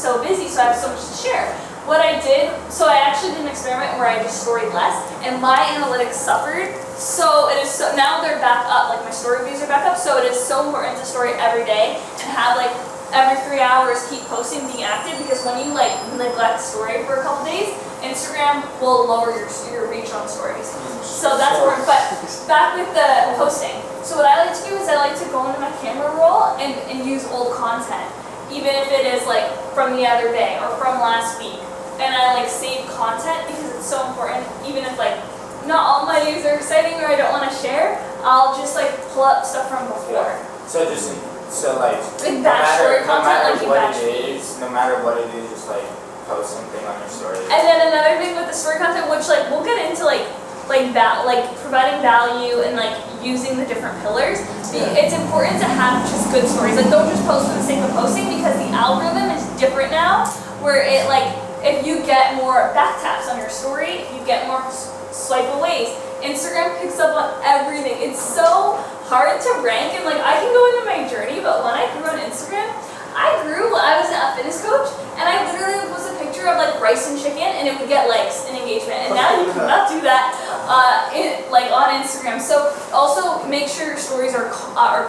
so busy, so I have so much to share. What I did, so I actually did an experiment where I just storied less, and my analytics suffered. So it is now they're back up, like my story views are back up. So it is so important to story every day and have like every 3 hours keep posting, being active, because when you like neglect story for a couple days, Instagram will lower your reach on stories. So that's important. But back with the posting. So what I like to do is I like to go into my camera roll and use old content, even if it is like from the other day or from last week. And I like save content because it's so important. Even if like not all my news are exciting or I don't want to share, I'll just like pull up stuff from before. So like no matter what it is, just like post something on your story. And then another thing with the story content, which like we'll get into like providing value and like using the different pillars. It's important to have just good stories. Like don't just post for the sake of posting, because the algorithm is different now, where it like if you get more back taps on your story, if you get more swipe aways, Instagram picks up on everything. It's so hard to rank, and like I can go into my journey, but when I grew on Instagram, I was a fitness coach, and I literally would post a picture of like rice and chicken, and it would get likes and engagement. And now you cannot do that on Instagram. So also make sure your stories are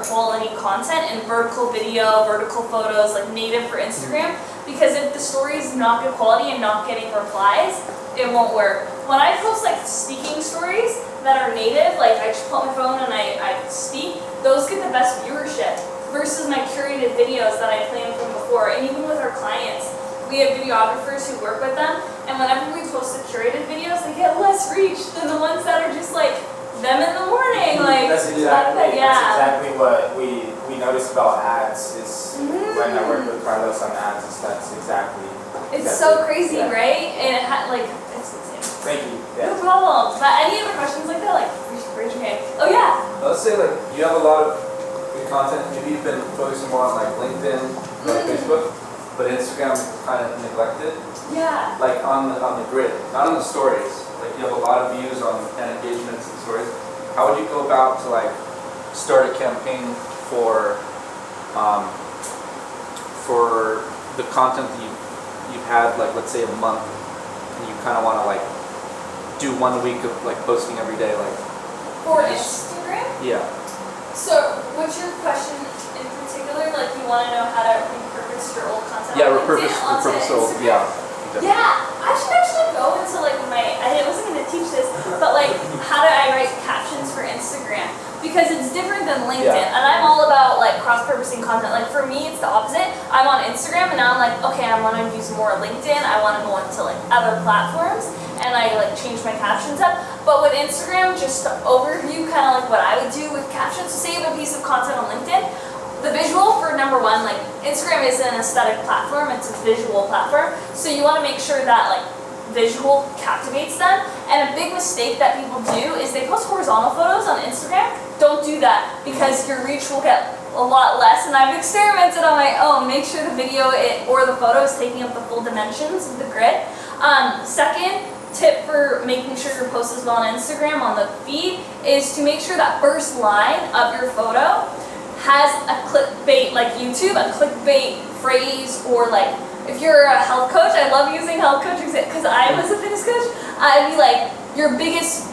quality content and vertical video, vertical photos, like native for Instagram. Because if the story is not good quality and not getting replies, it won't work. When I post like speaking stories that are native, like I just pull out my phone and I speak, those get the best viewership versus my curated videos that I planned from before. And even with our clients, we have videographers who work with them, and whenever we post the curated videos, they get less reach than the ones that are just like them in the morning. Like that's exactly what we noticed about ads is when I worked with Carlos on ads. That's exactly. It's so crazy, right? And it it's insane. Thank you. Yeah. No problem. But any other questions like that, like raise your hand. Oh yeah. Let's say like you have a lot of good content. Maybe you've been focusing more on like LinkedIn or Facebook, but Instagram is kind of neglected. Yeah. Like on the grid, not on the stories. Like you have a lot of views on and engagements and stories. How would you go about to like start a campaign for the content that you've had, like let's say a month, and you kind of want to like do 1 week of like posting every day, like for Instagram? Yeah. So what's your question in particular? Like you want to know how to repurpose your old content? Yeah, repurpose old. Yeah. Exactly. Yeah, I should actually go into like I wasn't going to teach this, but like how do I write captions for Instagram? Because it's different than LinkedIn, and I'm all about like cross-purposing content. Like for me, it's the opposite. I'm on Instagram, and now I'm like, okay, I want to use more LinkedIn. I want to go into like other platforms, and I like change my captions up. But with Instagram, just to overview kind of like what I would do with captions. So say you have a piece of content on LinkedIn. The visual for number one, like Instagram is an aesthetic platform, it's a visual platform. So you want to make sure that like visual captivates them. And a big mistake that people do is they post horizontal photos on Instagram. Don't do that, because your reach will get a lot less. And I've experimented on my own. Make sure the video or the photo is taking up the full dimensions of the grid. Second tip for making sure your post is well on Instagram on the feed is to make sure that first line of your photo has a clickbait, like YouTube, a clickbait phrase, or like if you're a health coach, I love using health coach because I was a fitness coach. I'd be like, your biggest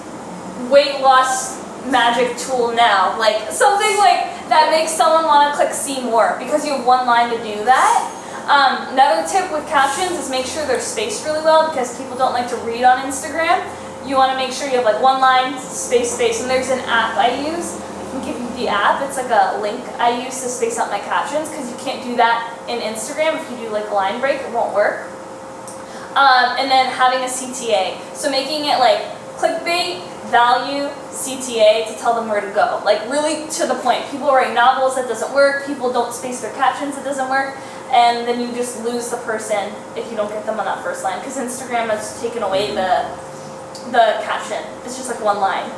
weight loss magic tool now, like something like that makes someone want to click see more, because you have one line to do that. Another tip with captions is make sure they're spaced really well, because people don't like to read on Instagram. You want to make sure you have like one line, space, and there's an app I use. I can give you the app. It's like a link I use to space out my captions, because you can't do that in Instagram. If you do like a line break, it won't work. And then having a CTA. So making it like clickbait, value, CTA to tell them where to go. Like really to the point. People write novels, that doesn't work. People don't space their captions, it doesn't work. And then you just lose the person if you don't get them on that first line, because Instagram has taken away the caption. It's just like one line.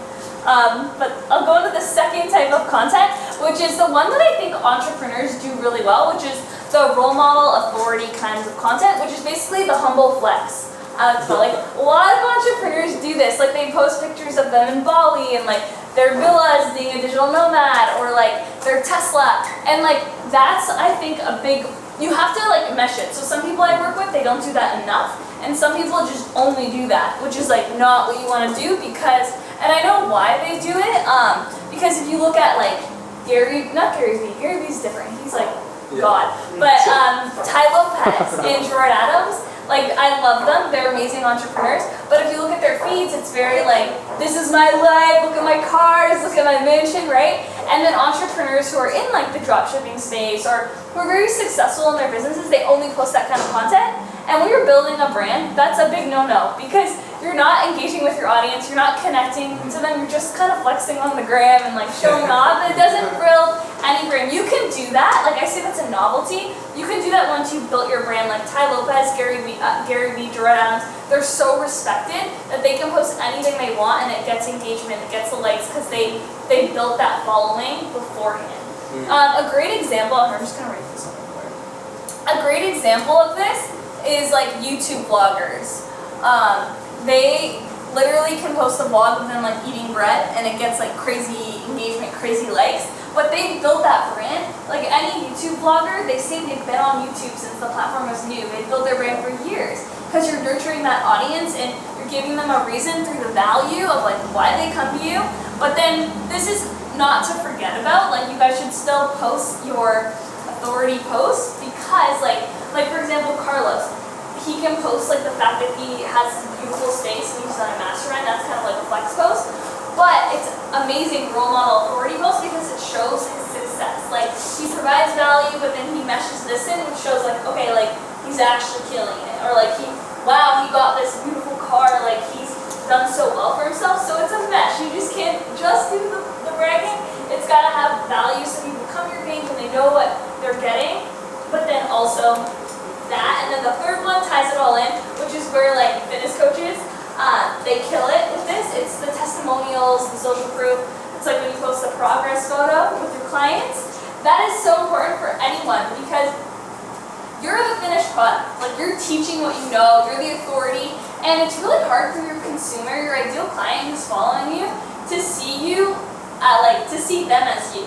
But I'll go into the second type of content, which is the one that I think entrepreneurs do really well, which is the role model authority kinds of content, which is basically the humble flex. Like a lot of entrepreneurs do this. Like they post pictures of them in Bali and like their villas being a digital nomad, or like their Tesla, and like that's, I think, a big. You have to like mesh it. So some people I don't do that enough. And some people just only do that, which is like not what you want to do because, and I know why they do it, because if you look at like Gary Vee's different, he's like God, but Ty Lopez and Gerard Adams, like I love them, they're amazing entrepreneurs, but if you look at their feeds, it's very like, this is my life, look at my cars, look at my mansion, right? And then entrepreneurs who are in like the dropshipping space or who are very successful in their businesses, they only post that kind of content. And when you're building a brand, that's a big no-no because you're not engaging with your audience, you're not connecting to them, you're just kind of flexing on the gram and like showing off. It doesn't build any brand. You can do that, like I say that's a novelty. You can do that once you've built your brand, like Ty Lopez, Gary Vee, Gerard Adams. They're so respected that they can post anything they want and it gets engagement, it gets the likes because they built that following beforehand. A great example, I'm just going to write this on the board. A great example of this is like YouTube vloggers. They literally can post a vlog of them like eating bread and it gets like crazy engagement, crazy likes. But they built that brand. Like any YouTube vlogger, they say they've been on YouTube since the platform was new. They've built their brand for years because you're nurturing that audience and you're giving them a reason through the value of like why they come to you. But then this is not to forget about, like you guys should still post your authority posts because like for example, Carlos, he can post like the fact that he has this beautiful space and he's on a mastermind. That's kind of like a flex post. But it's amazing role model authority post because it shows his success. Like he provides value, but then he meshes this in, which shows like, okay, like he's actually killing it. Or like wow, he got this beautiful car, like he's done so well for himself. So it's a mesh. You just can't just do the bragging. It's gotta have value so people come to your page and they know what they're getting. But then also that, and then the third one ties it all in, which is where like fitness coaches, they kill it with this. It's the testimonials, the social proof. It's like when you post a progress photo with your clients. That is so important for anyone because you're the finished product. Like you're teaching what you know, you're the authority, and it's really hard for your consumer, your ideal client who's following you, to see you, to see them as you.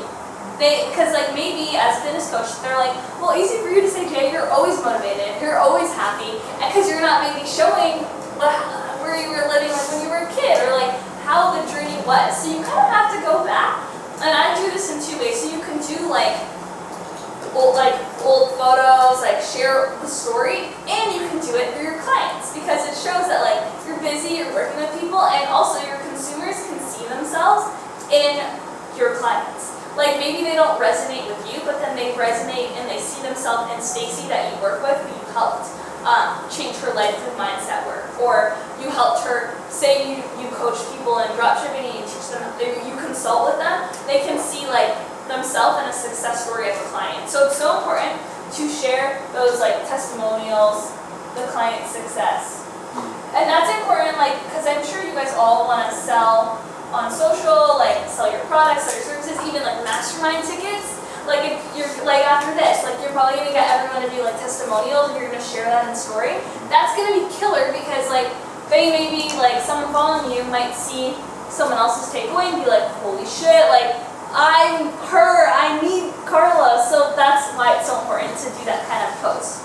Because like maybe as a fitness coach, they're like, well, easy for you to say, Jay, you're always motivated, you're always happy, because you're not maybe showing where you were living like when you were a kid, or like how the journey was. So you kind of have to go back, and I do this in two ways. So you can do like old photos, like share the story, and you can do it through your clients because it shows that like you're busy, you're working with people, and also your consumers can see themselves in your clients. Like maybe they don't resonate with you, but then they resonate and they see themselves in Stacy that you work with, who you helped change her life through mindset work, or you helped her. Say you coach people in dropshipping and you teach them, you consult with them. They can see like themselves in a success story of a client. So it's so important to share those like testimonials, the client success, and that's important. Like because I'm sure you guys all want to sell on social, like sell your products, sell your services, even like mastermind tickets. Like if you're like after this, like you're probably gonna get everyone to do like testimonials and you're gonna share that in story. That's gonna be killer because like they maybe like someone following you might see someone else's takeaway and be like, holy shit, like I'm her, I need Carla. So that's why it's so important to do that kind of post.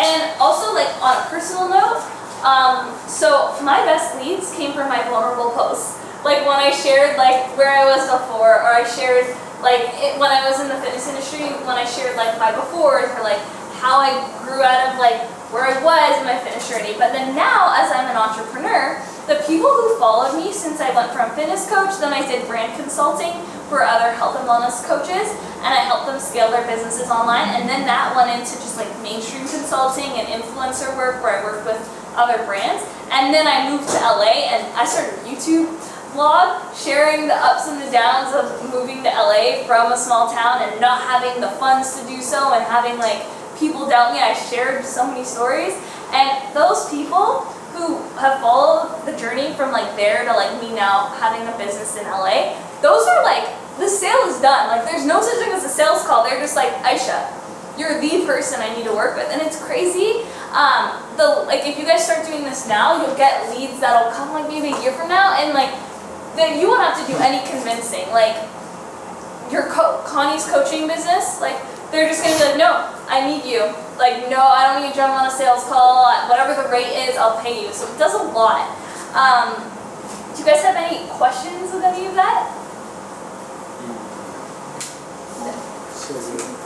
And also like on a personal note, so my best leads came from my vulnerable posts. Like when I shared like where I was before, or I shared like when I was in the fitness industry, when I shared like my befores, or like how I grew out of like where I was in my fitness journey. But then now, as I'm an entrepreneur, the people who followed me since I went from fitness coach, then I did brand consulting for other health and wellness coaches, and I helped them scale their businesses online. And then that went into just like mainstream consulting and influencer work where I worked with other brands. And then I moved to LA and I started a YouTube vlog sharing the ups and the downs of moving to LA from a small town and not having the funds to do so and having like people doubt me. I shared so many stories, and those people who have followed the journey from like there to like me now having a business in LA, those are like, the sale is done. Like there's no such thing as a sales call. They're just like, Aisha, you're the person I need to work with. And it's crazy. Like if you guys start doing this now, you'll get leads that'll come like maybe a year from now, and like that you won't have to do any convincing. Like your Connie's coaching business, like they're just gonna be like, no, I need you. Like, no, I don't need to jump on a sales call. Whatever the rate is, I'll pay you. So it does a lot. Do you guys have any questions with any of that?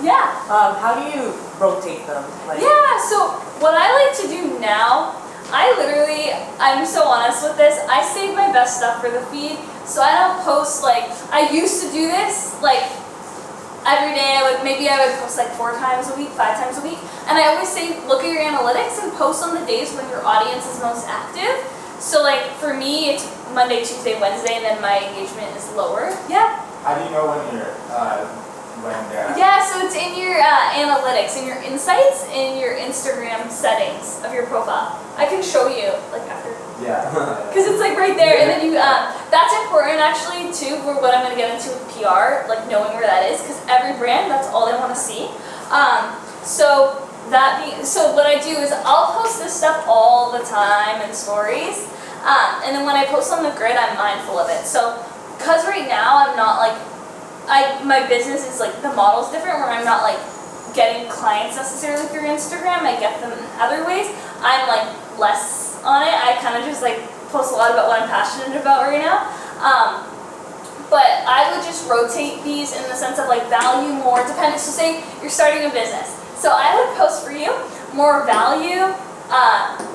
Yeah. How do you rotate them? Like, Yeah, so what I like to do now, I'm so honest with this, I save my best stuff for the feed, so I don't post like, I used to do this, like, every day maybe I would post like 4 times a week, 5 times a week, and I always say, look at your analytics and post on the days when your audience is most active. So like, for me, it's Monday, Tuesday, Wednesday, and then my engagement is lower. Yeah? How do you know when you're, Yeah, so it's in your analytics, in your insights, in your Instagram settings of your profile. I can show you, like, after. Yeah. Because it's like right there, and then you, that's important actually too, for what I'm going to get into with PR, like knowing where that is, because every brand, that's all they want to see. So what I do is I'll post this stuff all the time in stories, and then when I post on the grid, I'm mindful of it. So, because right now I'm not like, my business is like, the model's different, where I'm not like getting clients necessarily through Instagram, I get them in other ways. I'm like less on it, I kind of just like post a lot about what I'm passionate about right now. But I would just rotate these in the sense of like value more, depending, so say you're starting a business. So I would post for you more value,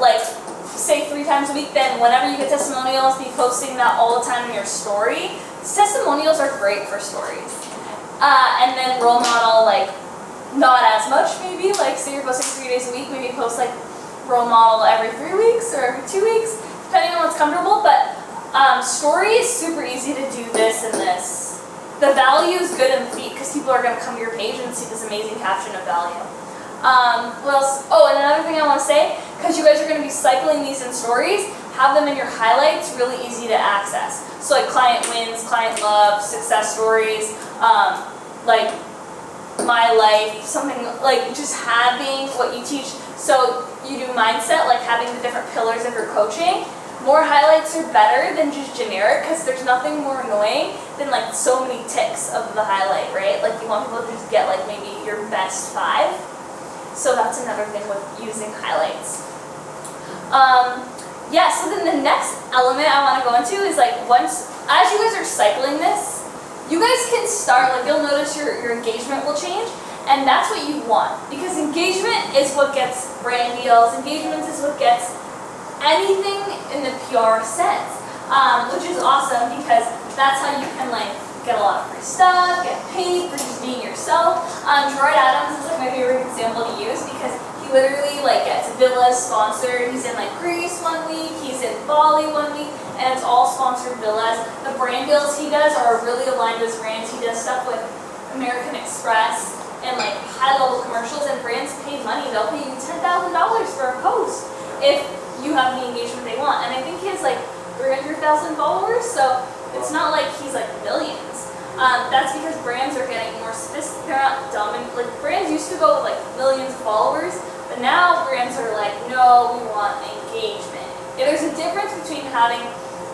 like say 3 times a week, then whenever you get testimonials, be posting that all the time in your story. Testimonials are great for stories. And then role model, like, not as much maybe, like say you're posting 3 days a week, maybe post like role model every 3 weeks or every 2 weeks, depending on what's comfortable, but story is super easy to do this and this. The value is good in the feed, because people are going to come to your page and see this amazing caption of value. What else? Oh, and another thing I want to say, because you guys are going to be cycling these in stories, have them in your highlights, really easy to access. So like client wins, client love, success stories, like my life, something like just having what you teach. So you do mindset, like having the different pillars of your coaching. More highlights are better than just generic, because there's nothing more annoying than like so many ticks of the highlight, right? Like you want people to just get like maybe your best 5. So that's another thing with using highlights. Yeah, so then the next element I want to go into is like, as you guys are cycling this, you guys can start, like you'll notice your engagement will change, and that's what you want, because engagement is what gets brand deals, engagement is what gets anything in the PR sense, which is awesome, because that's how you can like get a lot of free stuff, get paid for just being yourself. Troy Adams is like my favorite example to use, because he literally like gets villas sponsored. He's in like Greece 1 week, he's in Bali 1 week, and it's all sponsored villas. The brand deals he does are really aligned with brands. He does stuff with American Express and like high-level commercials, and brands pay money. They'll pay you $10,000 for a post if you have the engagement they want. And I think he has like 300,000 followers, so it's not like he's like millions. That's because brands are getting more sophisticated. They're not dumb. Like brands used to go with like millions of followers, but now brands are like, no, we want engagement. And there's a difference between having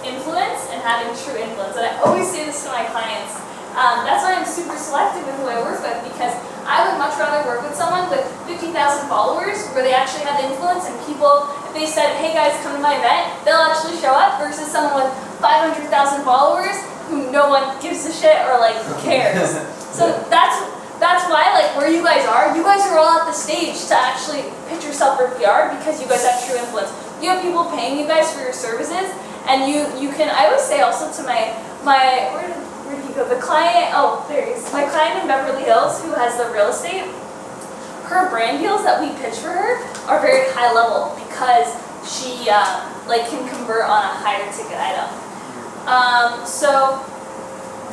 influence and having true influence. And I always say this to my clients. That's why I'm super selective in who I work with, because I would much rather work with someone with 50,000 followers where they actually have influence, and people, if they said, hey guys, come to my event, they'll actually show up, versus someone with 500,000 followers who no one gives a shit or like cares. So that's why, like where you guys are all at the stage to actually pitch yourself for PR, because you guys have true influence. You have people paying you guys for your services, and you can, I always say also to my where did he go? The client, oh there he is. My client in Beverly Hills who has the real estate, her brand deals that we pitch for her are very high level, because she like can convert on a higher ticket item. So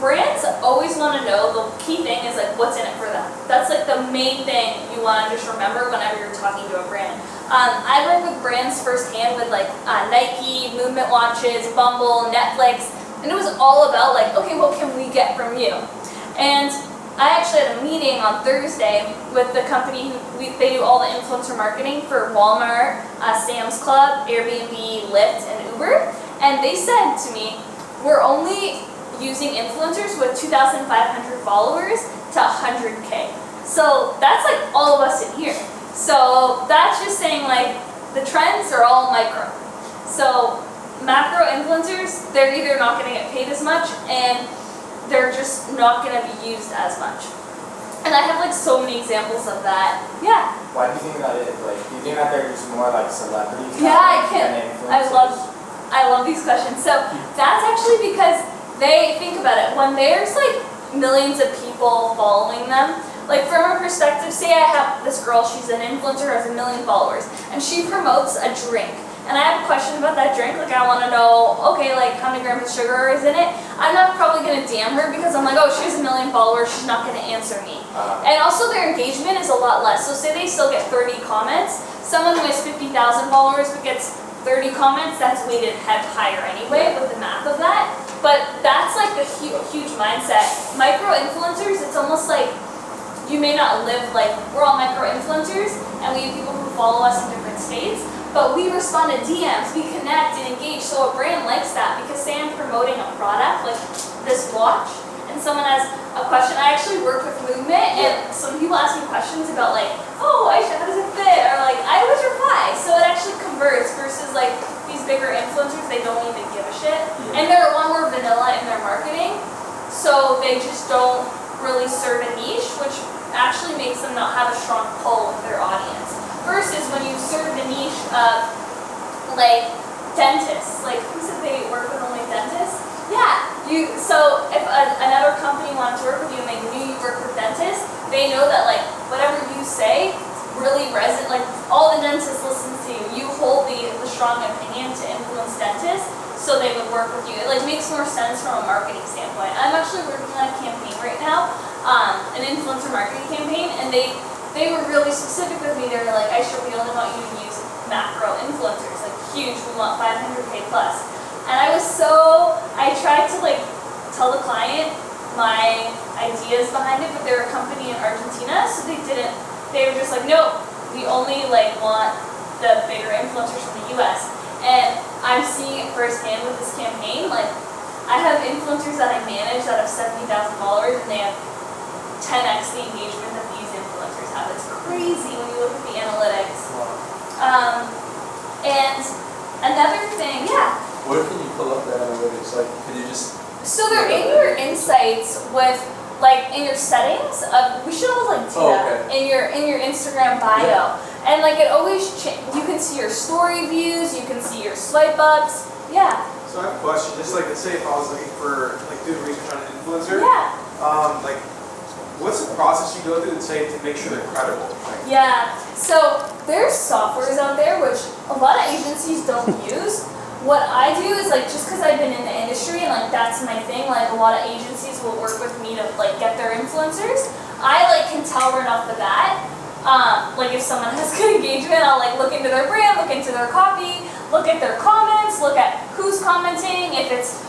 brands always want to know, the key thing is like what's in it for them. That's like the main thing you want to just remember whenever you're talking to a brand. I work with brands firsthand with like Nike, Movement Watches, Bumble, Netflix, and it was all about like, okay, what can we get from you? And I actually had a meeting on Thursday with the company they do all the influencer marketing for Walmart, Sam's Club, Airbnb, Lyft, and Uber. And they said to me, we're only using influencers with 2,500 followers to 100K. So that's like all of us in here. So that's just saying like the trends are all micro. So macro influencers, they're either not going to get paid as much and they're just not going to be used as much. And I have like so many examples of that. Yeah. Why do you think that is? Like, do you think that they're just more like celebrities? Yeah, I can. Than influencers? I love these questions. So that's actually because they think about it. When there's like millions of people following them, like from a perspective, say I have this girl, she's an influencer, has 1 million followers, and she promotes a drink. And I have a question about that drink, like I want to know, okay, like how many grams of sugar is in it? I'm not probably going to DM her because I'm like, oh, she has 1 million followers, she's not going to answer me. And also their engagement is a lot less. So say they still get 30 comments, someone who has 50,000 followers but gets 30 comments, that's weighted higher anyway with the math of that. But that's like the huge mindset. Micro-influencers, it's almost like you may not live like, we're all micro-influencers and we have people who follow us in different states. But we respond to DMs, we connect and engage, so a brand likes that because say I'm promoting a product, like this watch, and someone has a question. I actually work with Movement, and some people ask me questions about like, oh, Aisha, how does it fit? Or like, I always reply. So it actually converts versus like these bigger influencers, they don't even give a shit. And they're a lot more vanilla in their marketing, so they just don't really serve a niche, which actually makes them not have a strong pull with their audience. Versus when you serve the niche of like dentists, like who said they work with only dentists? Yeah, so if another company wanted to work with you and they knew you work with dentists, they know that like whatever you say really resonates, like all the dentists listen to you. You hold the strong opinion to influence dentists, so they would work with you. It like makes more sense from a marketing standpoint. I'm actually working on a campaign right now, an influencer marketing campaign, and they were really specific with me. They were like, Aisha, we only want you to use macro influencers, like huge, we want 500K plus. And I tried to like tell the client my ideas behind it, but they're a company in Argentina, so they were just like, no, we only like want the bigger influencers from the US. And I'm seeing it firsthand with this campaign. Like, I have influencers that I manage that have 70,000 followers, and they have 10x the engagement that these influencers have. It's crazy when you look at the analytics. And another thing, yeah. Where can you pull up the analytics? Like, could you just... So they're in your insights with, like, in your settings. We should all like do that in your Instagram bio. Yeah. And like it always you can see your story views, you can see your swipe ups. Yeah. So I have a question. Just like, let's say if I was looking for like doing research on an influencer. Yeah. Like, what's the process you go through to make sure they're credible? Like, yeah. So there's softwares out there which a lot of agencies don't use. What I do is like, just because I've been in the industry and like that's my thing, like a lot of agencies will work with me to like get their influencers. I like can tell right off the bat, like if someone has good engagement, I'll like look into their brand, look into their copy, look at their comments, look at who's commenting, if it's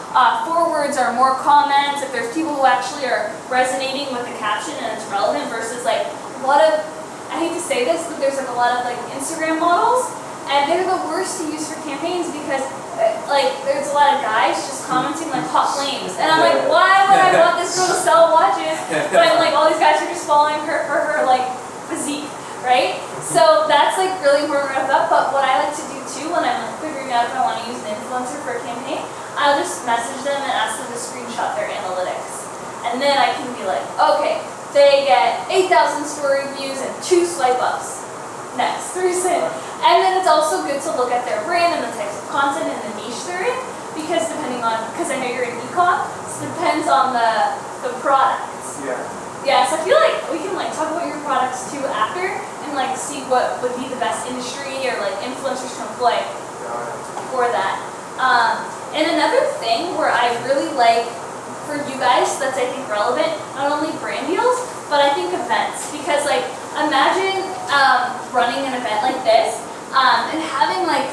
forwards or more comments, if there's people who actually are resonating with the caption and it's relevant versus like a lot of, I hate to say this, but there's like a lot of like Instagram models. And they're the worst to use for campaigns because, like, there's a lot of guys just commenting like hot flames, and I'm like, why would I want this girl to sell watches when like all these guys are just following her for her like physique, right? So that's like really more wrapped up. But what I like to do too when I'm like figuring out if I want to use an influencer for a campaign, I'll just message them and ask them to screenshot their analytics, and then I can be like, okay, they get 8,000 story views and 2 swipe ups. Next person. And then it's also good to look at their brand and the types of content and the niche they're in, because because I know you're in e-com, so it depends on the products. Yeah. Yeah, so I feel like we can like talk about your products too after and like see what would be the best industry or like influencers to employ for that. And another thing where I really like for you guys that's I think relevant, not only brand deals, but I think events, because like imagine running an event like this and having like,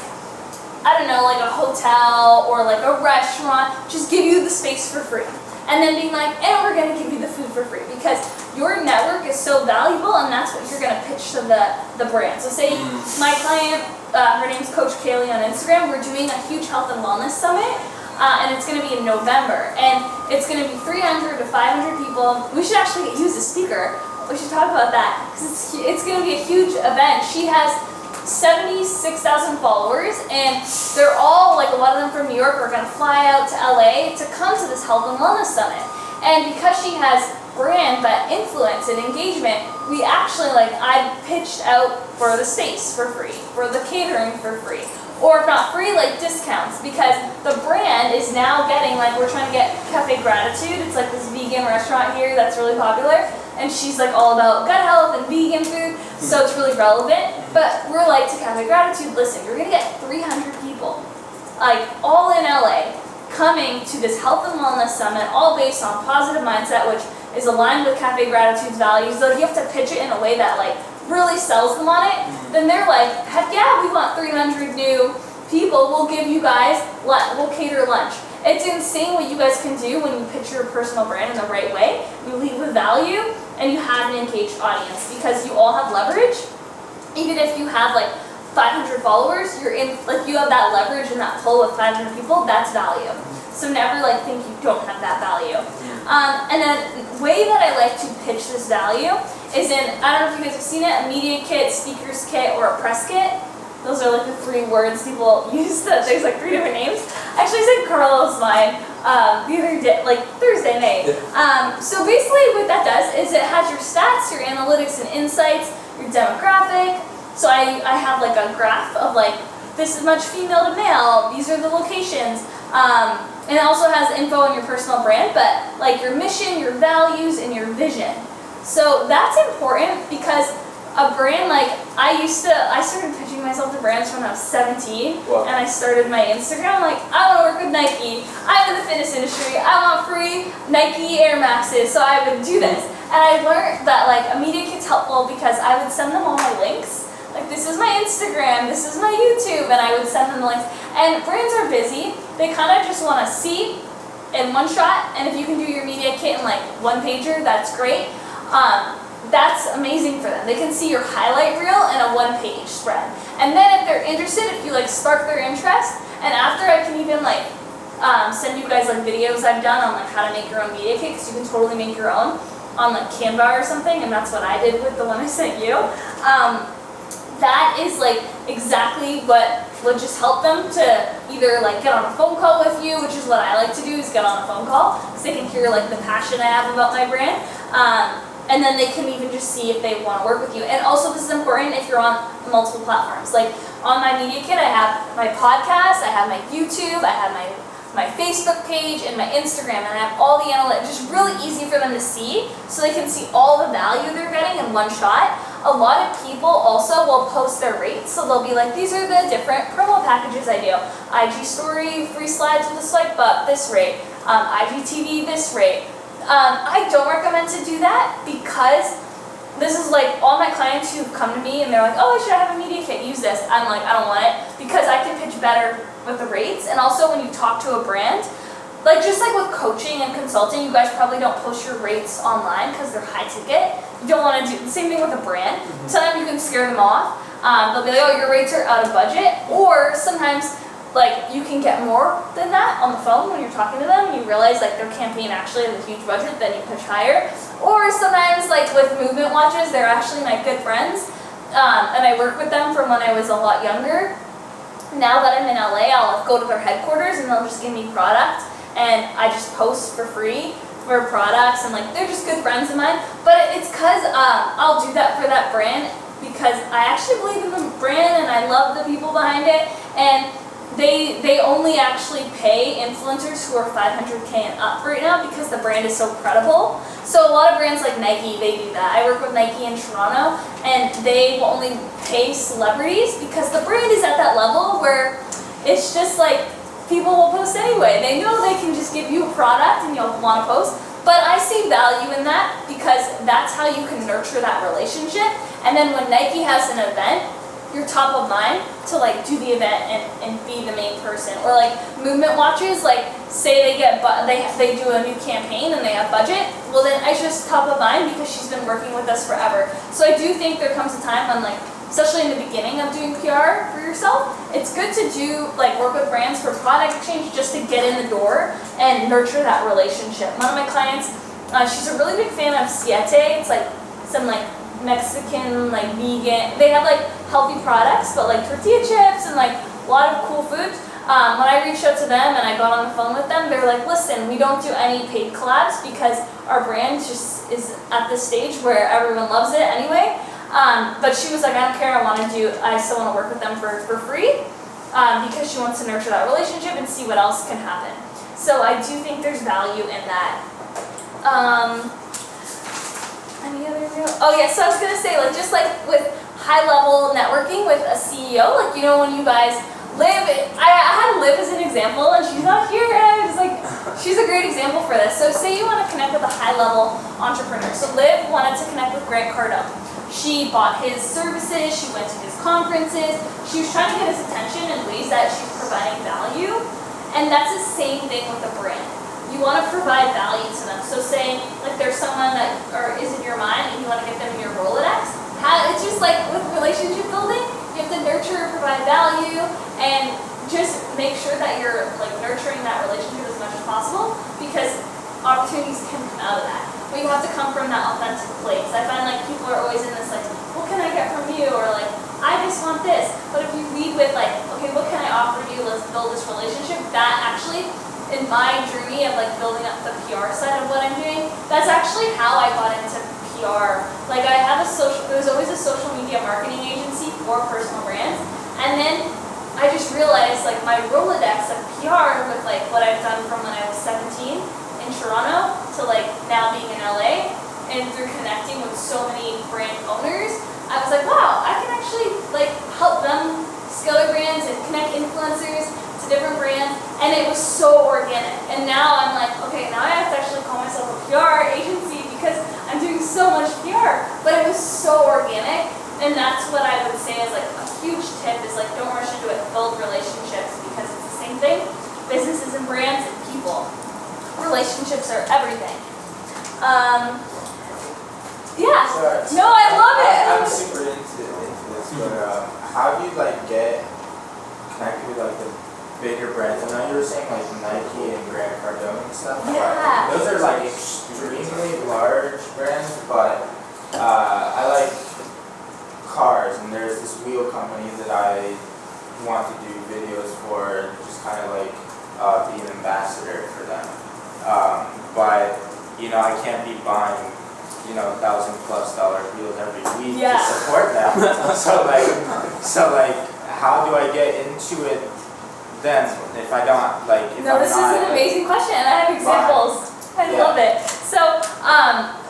I don't know, like a hotel or like a restaurant just give you the space for free. And then being like, and we're going to give you the food for free, because your network is so valuable and that's what you're going to pitch to the brand. So say my client, her name's Coach Kaylee on Instagram, we're doing a huge health and wellness summit. And it's going to be in November, and it's going to be 300 to 500 people. We should actually get you as a speaker. we should talk about that because it's going to be a huge event. She has 76,000 followers, and they're all, like a lot of them from New York, are going to fly out to LA to come to this health and wellness summit. And because she has brand, but influence and engagement, we actually, I pitched out for the space for free, for the catering for free, or if not free, discounts, because the brand is now getting, we're trying to get Cafe Gratitude. It's like this vegan restaurant here that's really popular, and she's all about gut health and vegan food, so it's really relevant. But we're to Cafe Gratitude, listen, you're gonna get 300 people, all in LA, coming to this health and wellness summit, all based on positive mindset, which is aligned with Cafe Gratitude's values. Though you have to pitch it in a way that really sells them on it, then they're heck yeah, we want 300 new people, we'll give you guys we'll cater lunch. It's insane what you guys can do when you pitch your personal brand in the right way. You lead with value and you have an engaged audience, because you all have leverage. Even if you have 500 followers, you're in, you have that leverage in that pull with 500 people, that's value. So never think you don't have that value. And then the way that I like to pitch this value is in, I don't know if you guys have seen it, a media kit, speaker's kit, or a press kit. Those are the 3 words people use. There's 3 different names. Actually, I said Carlos mine the other day, Thursday night. So basically what that does is it has your stats, your analytics and insights, your demographic. So I have a graph of this is much female to male, these are the locations. And it also has info on your personal brand, but your mission, your values, and your vision. So that's important, because a brand, I started pitching myself to brands when I was 17, Wow. and I started my Instagram, I want to work with Nike, I'm in the fitness industry, I want free Nike Air Maxes, so I would do this. And I learned that a media kit's helpful, because I would send them all my links. This is my Instagram, this is my YouTube, and I would send them the links. And brands are busy, they kind of just want to see in one shot, and if you can do your media kit in one pager, that's great. That's amazing for them. They can see your highlight reel in a 1-page spread. And then if they're interested, if you spark their interest, and after I can even send you guys videos I've done on how to make your own media kit, because you can totally make your own on Canva or something, and that's what I did with the one I sent you. That is exactly what would just help them to either get on a phone call with you, which is what I like to do, is get on a phone call, because they can hear the passion I have about my brand. And then they can even just see if they want to work with you. And also, this is important if you're on multiple platforms. On my media kit, I have my podcast, I have my YouTube, I have my Facebook page, and my Instagram, and I have all the analytics. Just really easy for them to see, so they can see all the value they're getting in one shot. A lot of people also will post their rates, so they'll be these are the different promo packages I do. IG story, free slides with a swipe up, this rate. IGTV, this rate. I don't recommend to do that, because this is all my clients who've come to me and they're oh, I should have a media kit, use this. I'm I don't want it, because I can pitch better with the rates. And also when you talk to a brand, just with coaching and consulting, you guys probably don't post your rates online because they're high ticket. You don't want to do the same thing with a brand. Sometimes you can scare them off. They'll be oh, your rates are out of budget. Or sometimes you can get more than that on the phone when you're talking to them. You realize their campaign actually has a huge budget, then you pitch higher. Or sometimes with movement watches, they're actually my good friends. And I work with them from when I was a lot younger. Now that I'm in LA, I'll go to their headquarters and they'll just give me product. And I just post for free for products, and they're just good friends of mine. But it's because I'll do that for that brand, because I actually believe in the brand and I love the people behind it. And they only actually pay influencers who are 500K and up right now, because the brand is so credible. So a lot of brands like Nike, they do that. I work with Nike in Toronto, and they will only pay celebrities, because the brand is at that level where it's just people will post anyway. They know they can just give you a product and you'll want to post. But I see value in that, because that's how you can nurture that relationship. And then when Nike has an event, you're top of mind to do the event and be the main person. Or movement watches, say they do a new campaign and they have budget, well then Aisha's top of mind, because she's been working with us forever. So I do think there comes a time when especially in the beginning of doing PR for yourself, it's good to do work with brands for product exchange, just to get in the door and nurture that relationship. One of my clients, she's a really big fan of Siete. It's some like Mexican, like vegan. They have like healthy products, but like tortilla chips and like a lot of cool foods. When I reached out to them and I got on the phone with them, they were like, listen, we don't do any paid collabs because our brand just is at this stage where everyone loves it anyway. But she was like, I don't care, I still want to work with them for free because she wants to nurture that relationship and see what else can happen. So I do think there's value in that. Any other real? Oh yeah, so I was gonna say, like, just like with high level networking with a CEO, like, you know, when you guys Liv, I had Liv as an example, and she's not here, and I was like, she's a great example for this. So say you want to connect with a high-level entrepreneur. So Liv wanted to connect with Grant Cardone. She bought his services, she went to his conferences, she was trying to get his attention in ways that she's providing value, and that's the same thing with a brand. You want to provide value to them. So say, like, there's someone that is in your mind, and you want to get them in your Rolodex. It's just like with relationship building, you have to nurture, provide value, and just make sure that you're like nurturing that relationship as much as possible, because opportunities can come out of that. But you have to come from that authentic place. I find like people are always in this like, what can I get from you? Or like, I just want this. But if you lead with like, okay, what can I offer you? Let's build this relationship. That actually, in my journey of like building up the PR side of what I'm doing, that's actually how I got into PR. Like I have there was always a social media marketing agency for personal brands, and then I just realized like my Rolodex of PR with like what I've done from when I was 17 in Toronto to like now being in LA, and through connecting with so many brand owners, I was like, wow, I can actually like help them scale their brands and connect influencers to different brands, and it was so organic. And now I'm like, okay, now I have to actually call myself a PR agency because I'm doing so much PR, but it was so organic. And that's what I would say is like a huge tip is like, don't rush into it, build relationships, because it's the same thing. Businesses and brands and people. Relationships are everything. Yeah. Sorry. No, I love it. I'm super into this, but how do you like get connected with like the bigger brands? I know you were saying like Nike and Grant Cardone and stuff. Yeah. Those are like extremely large brands, but I like cars, and there's this wheel company that I want to do videos for, just kind of like be an ambassador for them. But you know, I can't be buying $1,000+ wheels every week to support them. so like, how do I get into it then if I don't like? If No, I'm this is not, an amazing question, and I have examples. I Yeah. love it. So,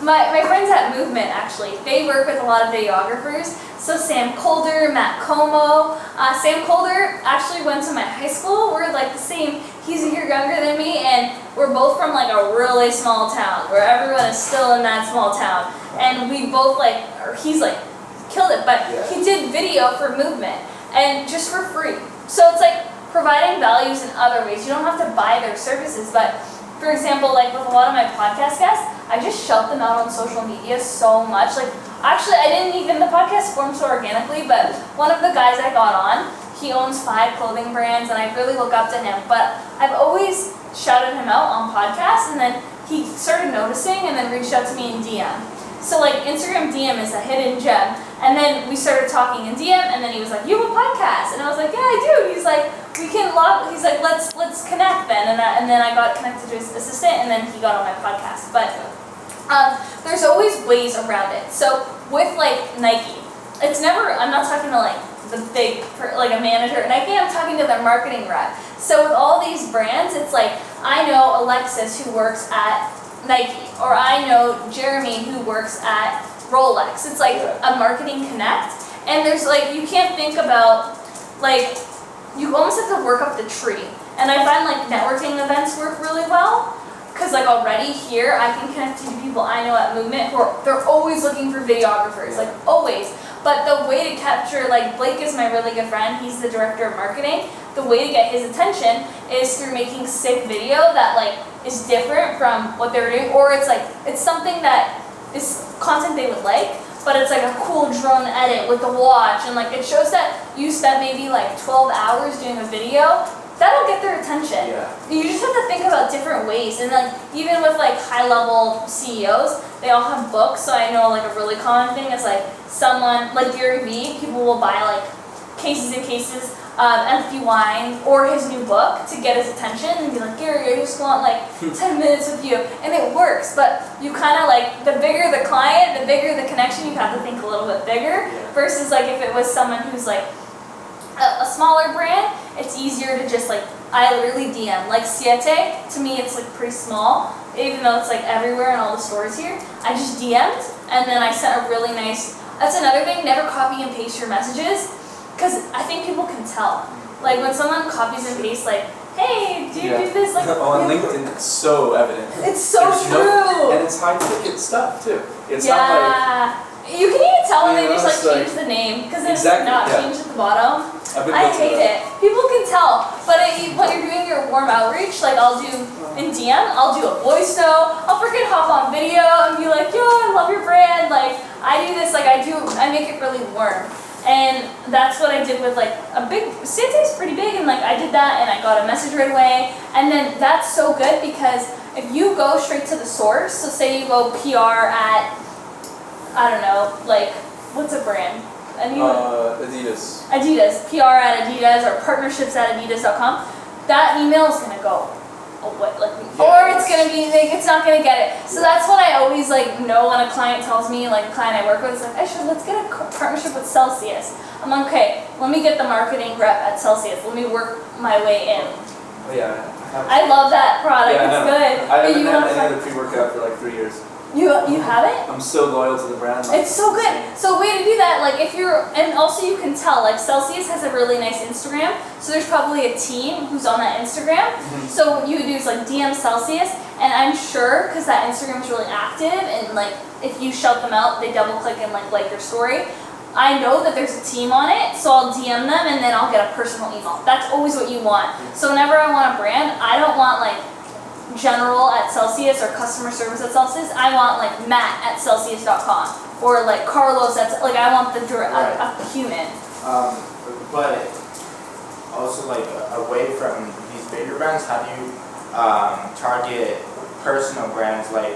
my friends at Movement, actually, they work with a lot of videographers. So Sam Colder, Matt Como. Sam Colder actually went to my high school. We're like the same. He's a year younger than me, and we're both from like a really small town where everyone is still in that small town. And we both he's like killed it, but he did video for Movement, and just for free. So it's like providing values in other ways. You don't have to buy their services, but for example, like with a lot of my podcast guests, I just shout them out on social media so much. Like, actually, the podcast formed so organically, but one of the guys I got on, he owns 5 clothing brands, and I really look up to him. But I've always shouted him out on podcasts, and then he started noticing and then reached out to me in DM. So like Instagram DM is a hidden gem. And then we started talking in DM, and then he was like, you have a podcast? And I was like, yeah, I do. He's like, he's like, let's connect then. And then I got connected to his assistant, and then he got on my podcast. But there's always ways around it. So with like Nike, I'm not talking to like the big, like a manager at Nike, I'm talking to their marketing rep. So with all these brands, it's like, I know Alexis who works at Nike, or I know Jeremy who works at Rolex. It's like a marketing connect, and there's like, you can't think about, like, you almost have to work up the tree. And I find like networking events work really well, because like already here I can connect you to people I know at Movement they're always looking for videographers, like always. But the way to capture, like Blake is my really good friend, he's the director of marketing. The way to get his attention is through making sick video that like is different from what they're doing, or it's like, it's something that is content they would like, but it's like a cool drone edit with the watch, and like it shows that you spent maybe like 12 hours doing a video, that'll get their attention. Yeah. You just have to think about different ways, and like even with like high-level CEOs, they all have books. So I know like a really common thing is like someone like Gary Vee, people will buy like cases and cases of empty wine or his new book to get his attention and be like, Gary, I just want like 10 minutes with you, and it works. But you kind of like the bigger the client, the bigger the connection. You have to think a little bit bigger versus like if it was someone who's like a smaller brand, it's easier to just like, I literally DM. Like Siete, to me it's like pretty small, even though it's like everywhere in all the stores here. I just DM'd and then I sent a really nice, that's another thing, never copy and paste your messages, because I think people can tell. Like when someone copies and pastes like, hey, do you do this? Like, on LinkedIn, it's so evident. It's so There's true. and it's high ticket stuff too. It's not you can even tell when You they know, just like it's like- change the name, because it's Exactly, not yeah. changed at the bottom. I've been I guilty hate of that. it. People can tell, but when you're doing your warm outreach, like I'll do in DM, I'll do a voice note, I'll freaking hop on video and be like, yo, I love your brand, like I do this, like I make it really warm. And that's what I did with like a big, Sante's pretty big, and like I did that and I got a message right away. And then that's so good because if you go straight to the source, so say you go PR at, I don't know, like, what's a brand? Adidas. Adidas, PR at Adidas or partnerships at adidas.com, that email is gonna go away, or it's gonna be like, it's not gonna get it. So that's what I always like know when a client tells me, like a client I work with is like, let's get a partnership with Celsius. I'm like, okay, let me get the marketing rep at Celsius. Let me work my way in. Oh, yeah. I love that product. Yeah, I it's know. good. I haven't You had wanna any of the pre-workout for like 3 years. You haven't? I'm so loyal to the brand. Like, It's so good. So a way to do that, like if you're, and also you can tell, like Celsius has a really nice Instagram, so there's probably a team who's on that Instagram. So what you would do is like DM Celsius, and I'm sure, because that Instagram is really active, and like if you shout them out, they double click and like your story. I know that there's a team on it, so I'll DM them and then I'll get a personal email. That's always what you want. So whenever I want a brand, I don't want like general at Celsius or customer service at Celsius. I want like Matt at Celsius.com or like Carlos at, like I want the a human. But also like away from these bigger brands, how do you target personal brands like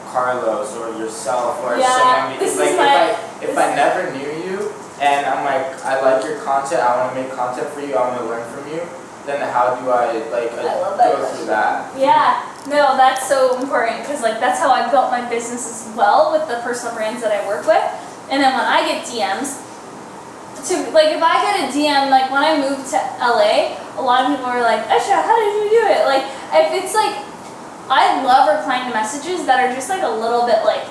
Carlos or yourself or someone? Because like if I never knew you and I'm like, I like your content, I want to make content for you, I want to learn from you, then how do I like go through that? Yeah, no, that's so important because like that's how I built my business as well with the personal brands that I work with. And then when I get DMs, like if I get a DM, like when I moved to LA, a lot of people are like, Esha, how did you do it? Like if it's like, I love replying to messages that are just like a little bit like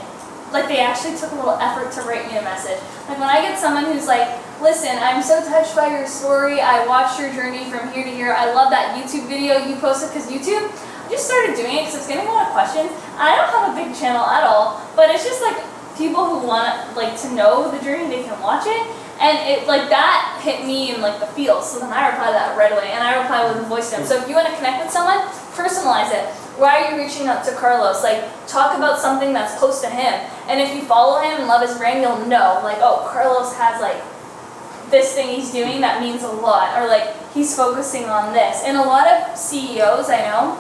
they actually took a little effort to write me a message. Like when I get someone who's like, listen, I'm so touched by your story, I watched your journey from here to here, I love that YouTube video you posted, because YouTube, I just started doing it because it's getting a lot of questions. I don't have a big channel at all, but it's just like people who want like to know the journey, they can watch it. And it like that hit me in like the feels, so then I reply to that right away, and I reply with a voice note. So if you want to connect with someone, personalize it. Why are you reaching out to Carlos? Like talk about something that's close to him, and if you follow him and love his brand, you'll know like, oh, Carlos has like this thing he's doing that means a lot, or like he's focusing on this. And a lot of CEOs I know,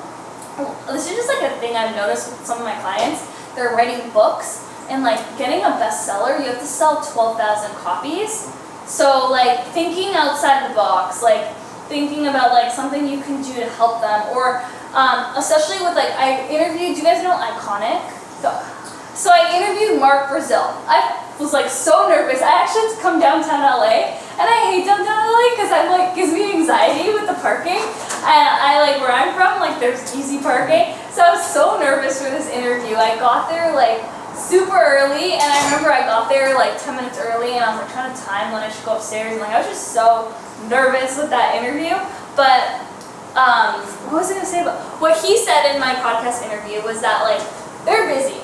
this is just like a thing I've noticed with some of my clients, they're writing books. And like getting a bestseller, you have to sell 12,000 copies. So like thinking outside the box, like thinking about like something you can do to help them, or especially with like I interviewed. Do you guys know Iconic? So I interviewed Mark Brazil. I was like so nervous. I actually had to come downtown LA, and I hate downtown LA because I'm like gives me anxiety with the parking. And I like where I'm from, like there's easy parking. So I was so nervous for this interview. I got there like super early, and I remember I got there like 10 minutes early, and I was like trying to time when I should go upstairs, and like I was just so nervous with that interview. But what was I gonna say about what he said in my podcast interview was that like they're busy.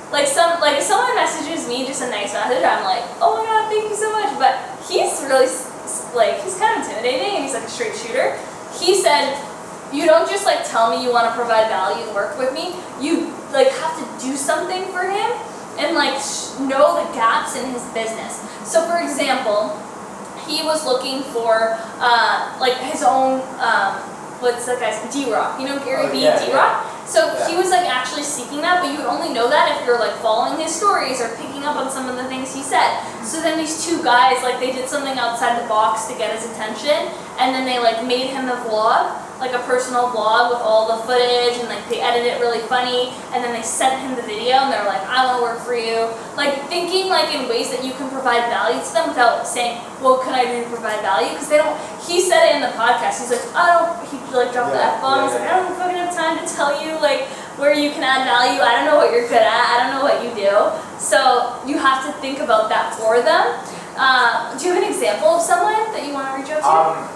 Like if someone messages me just a nice message, I'm like, oh my god, thank you so much. But he's really like he's kind of intimidating, and he's like a straight shooter. He said, you don't just like tell me you want to provide value and work with me. You like have to do something for him and like know the gaps in his business. So for example, he was looking for like his own what's that guy's D-Rock? You know Gary Vee, yeah, D-Rock? So Yeah. he was like actually seeking that, but you would only know that if you're like following his stories or picking up on some of the things he said. So then these two guys, like they did something outside the box to get his attention, and then they like made him a vlog, like a personal vlog with all the footage, and like they edited it really funny, and then they sent him the video, and they're like, I want to work for you. Like thinking like in ways that you can provide value to them without saying, what can I do to provide value? Because they don't, he said it in the podcast, he's like, he like dropped the F-bomb, he's like, I don't fucking have time to tell you like where you can add value, I don't know what you're good at, I don't know what you do. So you have to think about that for them. Do you have an example of someone that you want to reach out to?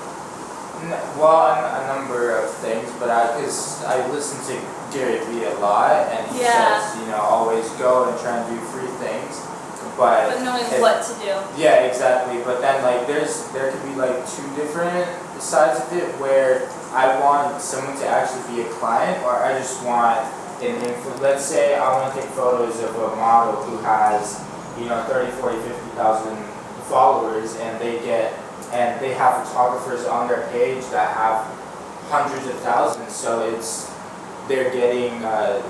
Well, a number of things, but because I listen to Gary Vee a lot, and he says, always go and try and do free things, but knowing what to do. Yeah, exactly. But then like there could be like two different sides of it where I want someone to actually be a client, or I just want an influencer. Let's say I want to take photos of a model who has 30, 40, 50,000 followers, and they have photographers on their page that have hundreds of thousands, so they're getting a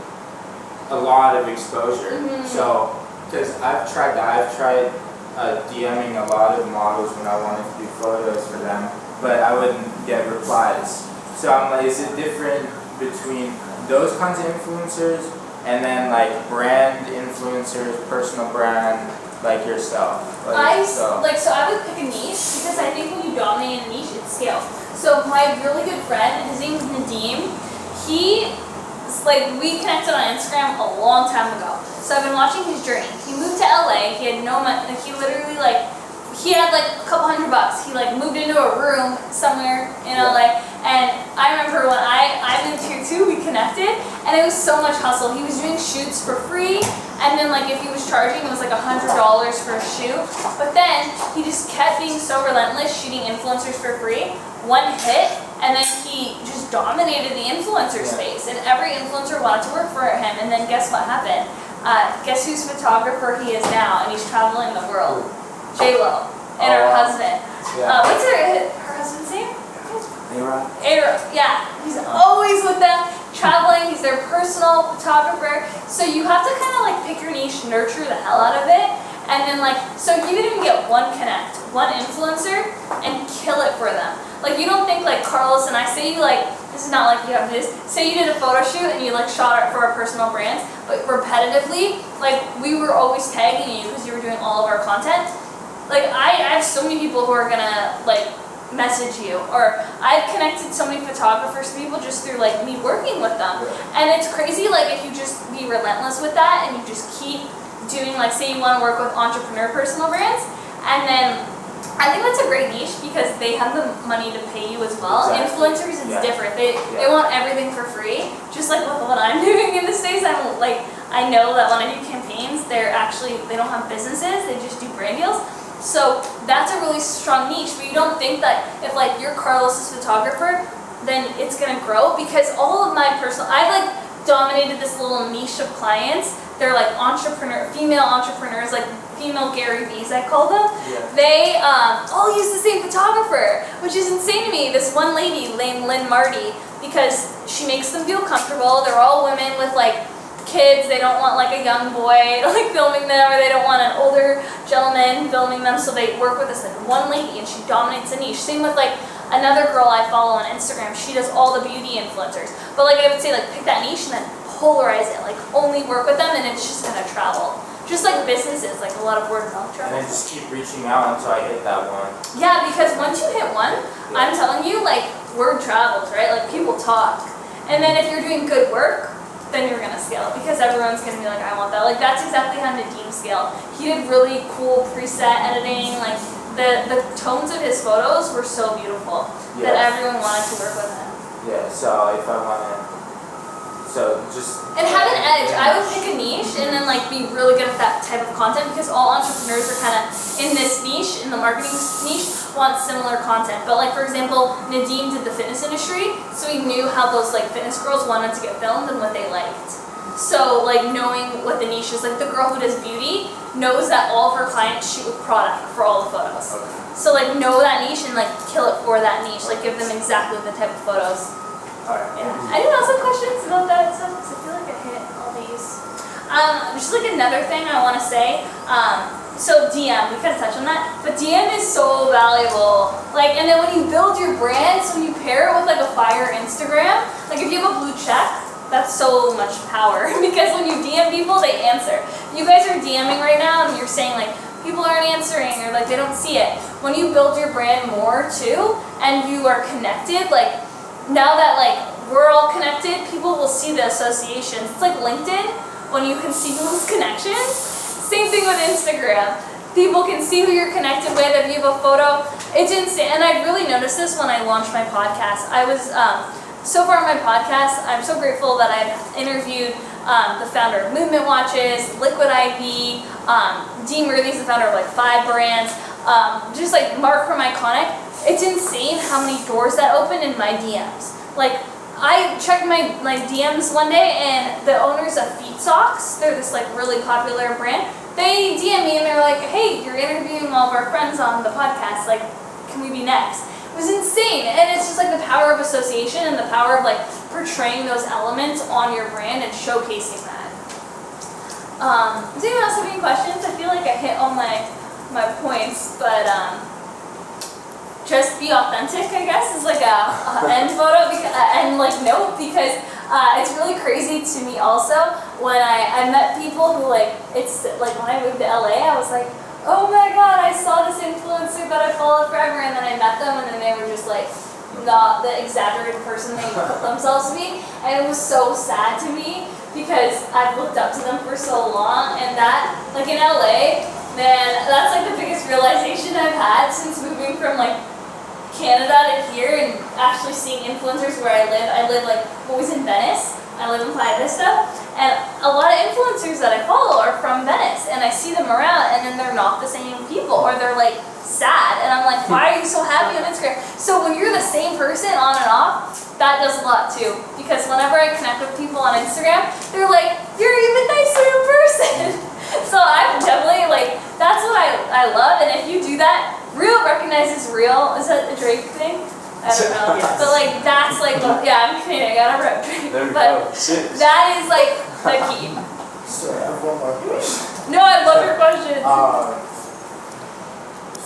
lot of exposure. Mm-hmm. So, because I've tried DMing a lot of models when I wanted to do photos for them, but I wouldn't get replies. So I'm like, is it different between those kinds of influencers and then like brand influencers, personal brand, like yourself? So I would pick a niche, because I think when you dominate a niche, it scales. So my really good friend, his name is Nadeem, we connected on Instagram a long time ago. So I've been watching his journey. He moved to LA, he had no money, he literally he had like a couple $100. He moved into a room somewhere in LA, and I remember when I moved here too, we connected, and it was so much hustle. He was doing shoots for free, and then if he was charging, it was like $100 for a shoot. But then he just kept being so relentless, shooting influencers for free. One hit, and then he just dominated the influencer space, and every influencer wanted to work for him. And then guess what happened? Guess whose photographer he is now, and he's traveling the world. J-Lo and her husband. Yeah. What's her husband's name? A-Rod. Yeah, he's always with them, traveling. He's their personal photographer. So you have to kind of pick your niche, nurture the hell out of it, and then so you can even get one connect, one influencer, and kill it for them. You don't think Carlos and I say you this is not like you have this. Say you did a photo shoot and you shot it for a personal brand, but repetitively, we were always tagging you because you were doing all of our content. I have so many people who are gonna message you, or I've connected so many photographers to people just through me working with them. And it's crazy if you just be relentless with that and you just keep doing say you want to work with entrepreneur personal brands, and then I think that's a great niche because they have the money to pay you as well. Exactly. Influencers is different. They want everything for free, just like with what I'm doing in this space. I know that when I do campaigns, they don't have businesses, they just do brand deals. So that's a really strong niche, but you don't think that if you're Carlos's photographer, then it's gonna grow, because all of my I've dominated this little niche of clients. They're female entrepreneurs, female Gary V's, I call them. Yeah. They all use the same photographer, which is insane to me. This one lady named Lynn Marty, because she makes them feel comfortable. They're all women with kids. They don't want a young boy filming them, or they don't want an older gentleman filming them, so they work with this one lady, and she dominates the niche. Same with another girl I follow on Instagram. She does all the beauty influencers, but I would say pick that niche and then polarize it, only work with them, and it's just gonna travel. Just businesses, a lot of word of mouth travel. And then just keep reaching out until I hit that one. Yeah, because once you hit one, I'm telling you, word travels, right? People talk. And then if you're doing good work, then you're gonna scale, because everyone's gonna be I want that. That's exactly how Nadeem scaled. He did really cool preset editing, the tones of his photos were so beautiful that everyone wanted to work with him. Yeah, so if I wanna, and have an edge. I would pick a niche and then be really good at that type of content, because all entrepreneurs are kind of in this niche, in the marketing niche, want similar content. But for example, Nadeem did the fitness industry, so he knew how those fitness girls wanted to get filmed and what they liked. So like knowing what the niche is, like the girl who does beauty knows that all of her clients shoot with product for all the photos. Okay. So like know that niche and like kill it for that niche. Like give them exactly the type of photos. Alright. Yeah. Anyone else have questions about that stuff? Because I feel like I hit all these. Just like another thing I want to say. So DM, we kind of touched on that, but DM is so valuable. Like, and then when you build your brand, so when you pair it with like a fire Instagram, like if you have a blue check, that's so much power because when you DM people, they answer. You guys are DMing right now and you're saying like, people aren't answering or like they don't see it. When you build your brand more too, and you are connected, like now that like we're all connected, people will see the associations. It's like LinkedIn, when you can see people's connections. Same thing with Instagram. People can see who you're connected with. If you have a photo, it's insane. And I really noticed this when I launched my podcast. I was, so far on my podcast, I'm so grateful that I've interviewed the founder of Movement Watches, Liquid IV, Dean Worthy's the founder of like 5 brands, just like Mark from Iconic. It's insane how many doors that opened in my DMs. Like, I checked my DMs one day and the owners of Feet Socks, they're this like really popular brand, they DM me and they're like, hey, you're interviewing all of our friends on the podcast, like, can we be next? It was insane, and it's just like the power of association and the power of like portraying those elements on your brand and showcasing that. Does anyone else have any questions? I feel like I hit all my points, but just be authentic, I guess, is like a end photo, and like note, because it's really crazy to me also when I met people who like, it's like when I moved to LA, I was like, oh my god, I saw this influencer that I followed forever, and then I met them and then they were just like not the exaggerated person they put themselves to be, and it was so sad to me because I've looked up to them for so long, and that, like in LA, man, that's like the biggest realization I've had since moving from like Canada to here and actually seeing influencers where I live. I live like always in Venice. I live in Playa Vista, and a lot of influencers that I follow are from Venice, and I see them around, and then they're not the same people, or they're like sad, and I'm like, why are you so happy on Instagram? So when you're the same person on and off, that does a lot too, because whenever I connect with people on Instagram, they're like, you're even nicer in person. So I'm definitely like, that's what I love, and if you do that, real recognizes real. Is that a Drake thing? I don't know. Yes. But like that's like, yeah, I'm Canadian, I gotta rep Drake. There we But go. Shit. that is like the key. So I have one more question. No, I love your question.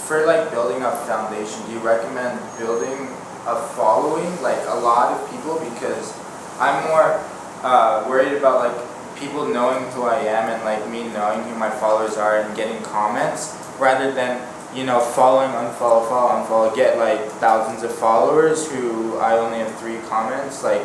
For like building a foundation, do you recommend building a following, like a lot of people? Because I'm more worried about like people knowing who I am and like me knowing who my followers are and getting comments, rather than, you know, following, unfollow, follow, unfollow, get like thousands of followers who I only have 3 comments. Like,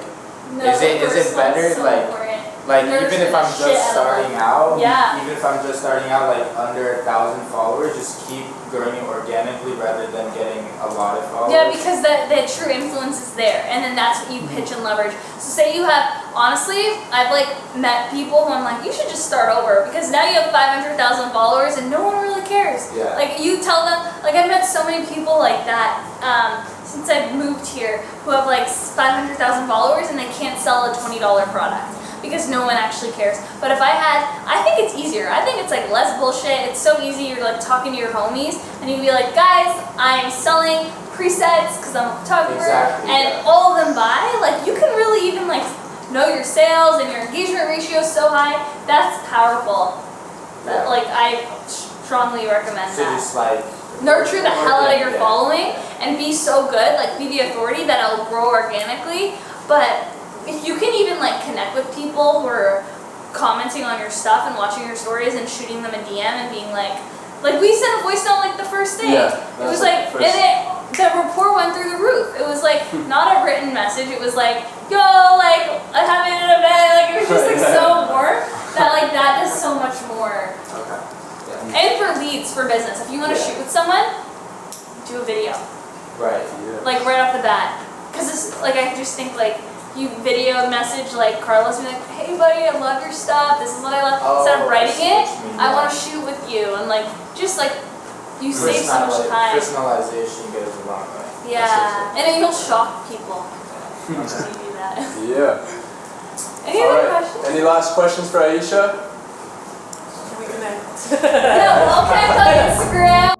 No, is it better so like important. like Nurture even if the I'm shit just out of starting them. out, Yeah. even if I'm just starting out like under 1,000 followers, just keep growing it organically rather than getting a lot of followers? Yeah, because the true influence is there, and then that's what you pitch and leverage. So say you have, honestly, I've like met people who I'm like, you should just start over, because now you have 500,000 followers and no one really cares. Yeah. Like you tell them, like I've met so many people like that since I've moved here who have like 500,000 followers and they can't sell a $20 product, because no one actually cares. But if I think it's easier. I think it's like less bullshit. It's so easy. You're like talking to your homies and you'd be like, guys, I'm selling presets because I'm a photographer, Exactly, and yeah. all of them buy. Like you can really even like know your sales, and your engagement ratio is so high. That's powerful. Yeah. Like I strongly recommend So that. just like Nurture the hell out of your Yeah. following and be so good, like be the authority that it'll grow organically. But if you can even like connect with people who are commenting on your stuff and watching your stories and shooting them a DM and being like we sent a voice note like the first day. Yeah, It was that's like, the first- and the rapport went through the roof. It was like not a written message. It was like, yo, like I'm having an event. Like it was just like so warm that like that does so much more. Okay. Yeah. And for leads for business, if you want to shoot with someone, do a video. Right. Like right off the bat, because it's like I just think like you video message like Carlos, be like, hey buddy, I love your stuff. This is what I love. Instead of writing it, I want to shoot with you, and like just like you save so much time. Personalization goes a long way. Yeah, and then you'll shock people when you do that. Yeah. Any All other right. questions? Any last questions for Aisha? Can we connect? Yeah, well, connect on Instagram.